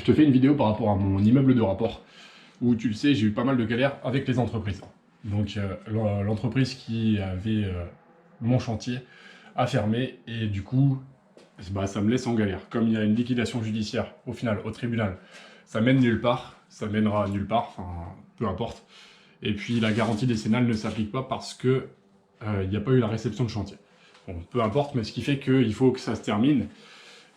Je te fais une vidéo par rapport à mon immeuble de rapport, où tu le sais, j'ai eu pas mal de galères avec les entreprises. Donc l'entreprise qui avait mon chantier a fermé et du coup, bah, ça me laisse en galère. Comme il y a une liquidation judiciaire au final, au tribunal, ça mène nulle part, ça mènera nulle part, enfin peu importe. Et puis la garantie décennale ne s'applique pas parce que il n'y a pas eu la réception de chantier. Bon, peu importe, mais ce qui fait qu'il faut que ça se termine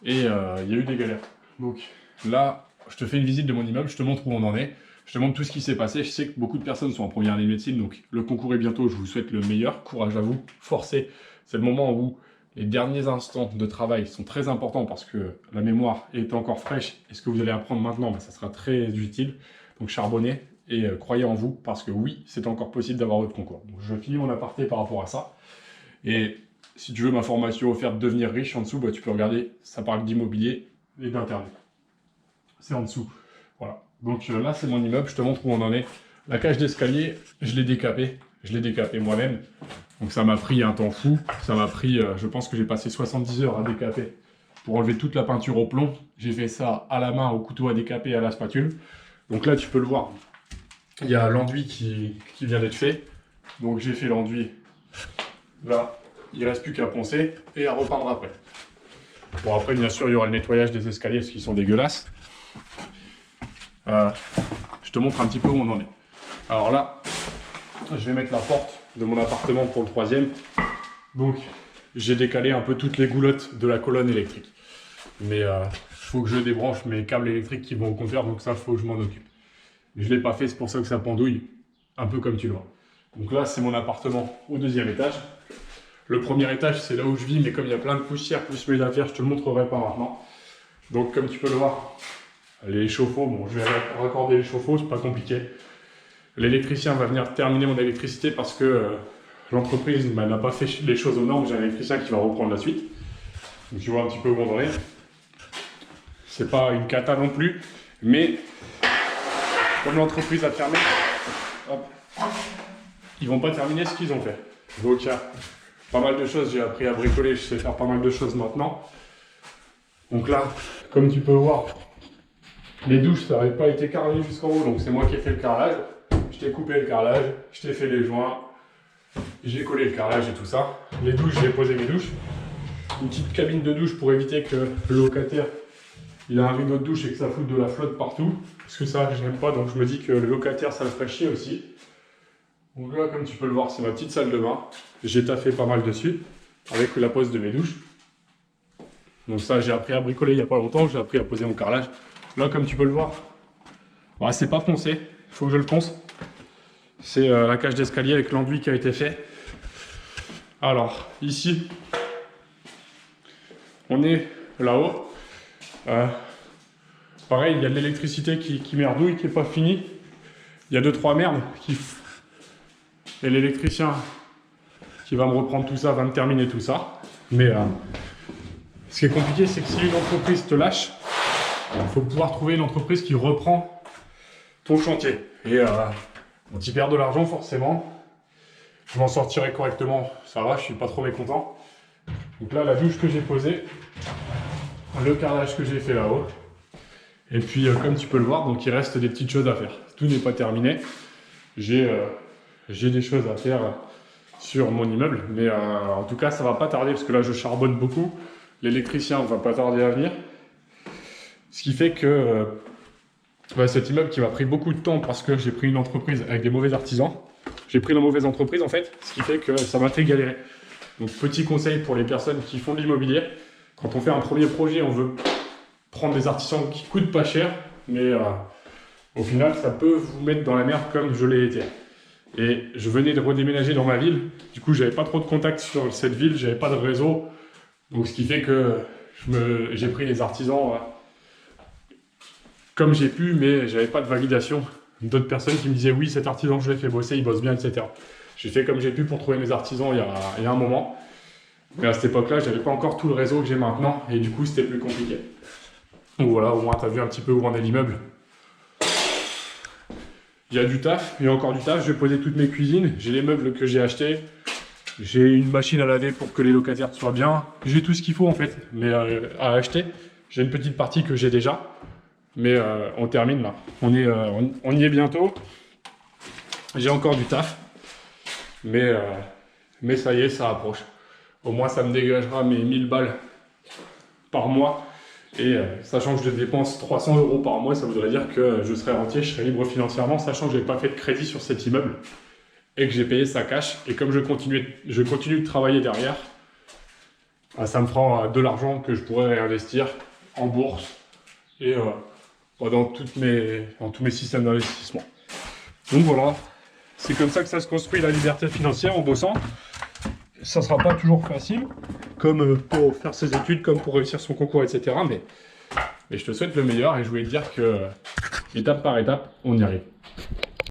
et il y a eu des galères. Donc là, je te fais une visite de mon immeuble, je te montre où on en est, je te montre tout ce qui s'est passé. Je sais que beaucoup de personnes sont en première année de médecine, donc le concours est bientôt, je vous souhaite le meilleur. Courage à vous, forcez. C'est le moment où les derniers instants de travail sont très importants parce que la mémoire est encore fraîche et ce que vous allez apprendre maintenant, bah, ça sera très utile. Donc charbonnez et croyez en vous parce que oui, c'est encore possible d'avoir votre concours. Donc je finis mon aparté par rapport à ça. Et si tu veux ma formation offerte Devenir riche en dessous, bah, tu peux regarder, ça parle d'immobilier et d'internet. C'est en dessous. Voilà. Donc là, c'est mon immeuble, je te montre où on en est. La cage d'escalier, je l'ai décapé moi-même. Donc ça m'a pris un temps fou. Ça m'a pris, je pense que j'ai passé 70 heures à décaper pour enlever toute la peinture au plomb. J'ai fait ça à la main, au couteau à décaper et à la spatule. Donc là, tu peux le voir. Il y a l'enduit qui vient d'être fait. Donc j'ai fait l'enduit là. Il ne reste plus qu'à poncer et à repeindre après. Bon, après, bien sûr, il y aura le nettoyage des escaliers parce qu'ils sont dégueulasses. Je te montre un petit peu où on en est. Alors là, je vais mettre la porte de mon appartement pour le troisième. Donc, j'ai décalé un peu toutes les goulottes de la colonne électrique. Mais il faut que je débranche mes câbles électriques qui vont au compteur, donc ça, il faut que je m'en occupe. Mais je ne l'ai pas fait, c'est pour ça que ça pendouille, un peu comme tu le vois. Donc là, c'est mon appartement au deuxième étage. Le premier étage, c'est là où je vis, mais comme il y a plein de poussière, plus mes affaires, je te le montrerai pas maintenant. Donc, comme tu peux le voir, les chauffe-eau, bon, je vais raccorder les chauffe-eau, c'est pas compliqué. L'électricien va venir terminer mon électricité parce que l'entreprise n'a pas fait les choses aux normes. J'ai un électricien qui va reprendre la suite. Donc, tu vois un petit peu où on en est. C'est pas une cata non plus, mais comme l'entreprise a fermé, hop, ils vont pas terminer ce qu'ils ont fait. Donc, il y a pas mal de choses, j'ai appris à bricoler, je sais faire pas mal de choses maintenant. Donc là, comme tu peux voir, les douches, ça n'avait pas été carrelé jusqu'en haut, donc c'est moi qui ai fait le carrelage. Je t'ai coupé le carrelage, je t'ai fait les joints, j'ai collé le carrelage et tout ça. Les douches, j'ai posé mes douches. Une petite cabine de douche pour éviter que le locataire il a un rideau de douche et que ça foute de la flotte partout. Parce que ça, je n'aime pas, donc je me dis que le locataire, ça le ferait chier aussi. Donc là, comme tu peux le voir, c'est ma petite salle de bain. J'ai taffé pas mal dessus, avec la pose de mes douches. Donc ça, j'ai appris à bricoler il n'y a pas longtemps, j'ai appris à poser mon carrelage. Là, comme tu peux le voir, bah, c'est pas foncé, il faut que je le ponce. C'est la cage d'escalier avec l'enduit qui a été fait. Alors, ici, on est là-haut. Pareil, il y a de l'électricité qui merdouille, qui n'est pas finie. Il y a 2-3 merdes qui... Et l'électricien qui va me reprendre tout ça, va me terminer tout ça. Mais ce qui est compliqué, c'est que si une entreprise te lâche, il faut pouvoir trouver une entreprise qui reprend ton chantier. Et bon, tu perds de l'argent forcément. Je m'en sortirai correctement, ça va, je suis pas trop mécontent. Donc là, la douche que j'ai posée, le carrelage que j'ai fait là-haut. Et puis, comme tu peux le voir, donc il reste des petites choses à faire. Tout n'est pas terminé. J'ai des choses à faire sur mon immeuble, mais en tout cas, ça va pas tarder parce que là, je charbonne beaucoup. L'électricien va pas tarder à venir. Ce qui fait que cet immeuble qui m'a pris beaucoup de temps parce que j'ai pris une entreprise avec des mauvais artisans. J'ai pris la mauvaise entreprise en fait, ce qui fait que ça m'a fait galérer. Donc petit conseil pour les personnes qui font de l'immobilier, quand on fait un premier projet, on veut prendre des artisans qui coûtent pas cher, mais au final, ça peut vous mettre dans la merde comme je l'ai été. Et je venais de redéménager dans ma ville, du coup, j'avais pas trop de contacts sur cette ville, j'avais pas de réseau, donc ce qui fait que j'ai pris les artisans comme j'ai pu, mais j'avais pas de validation d'autres personnes qui me disaient oui, cet artisan, je l'ai fait bosser, il bosse bien, etc. J'ai fait comme j'ai pu pour trouver mes artisans il y a un moment. Mais à cette époque-là, j'avais pas encore tout le réseau que j'ai maintenant, et du coup, c'était plus compliqué. Donc voilà, au moins, tu as vu un petit peu où en est l'immeuble. Il y a du taf, il y a encore du taf. Je vais poser toutes mes cuisines, j'ai les meubles que j'ai achetés, j'ai une machine à laver pour que les locataires soient bien. J'ai tout ce qu'il faut en fait, mais à acheter. J'ai une petite partie que j'ai déjà. Mais on termine là. On y est bientôt. J'ai encore du taf. Mais ça y est, ça approche. Au moins, ça me dégagera mes 1000 balles par mois. Et sachant que je dépense 300 € par mois, ça voudrait dire que je serai rentier, je serai libre financièrement, sachant que je n'ai pas fait de crédit sur cet immeuble et que j'ai payé sa cash. Et comme je continue de travailler derrière, ça me fera de l'argent que je pourrais réinvestir en bourse et dans tous mes systèmes d'investissement. Donc voilà, c'est comme ça que ça se construit la liberté financière en bossant. Ça ne sera pas toujours facile, comme pour faire ses études, comme pour réussir son concours, etc. Mais je te souhaite le meilleur et je voulais te dire que étape par étape, on y arrive.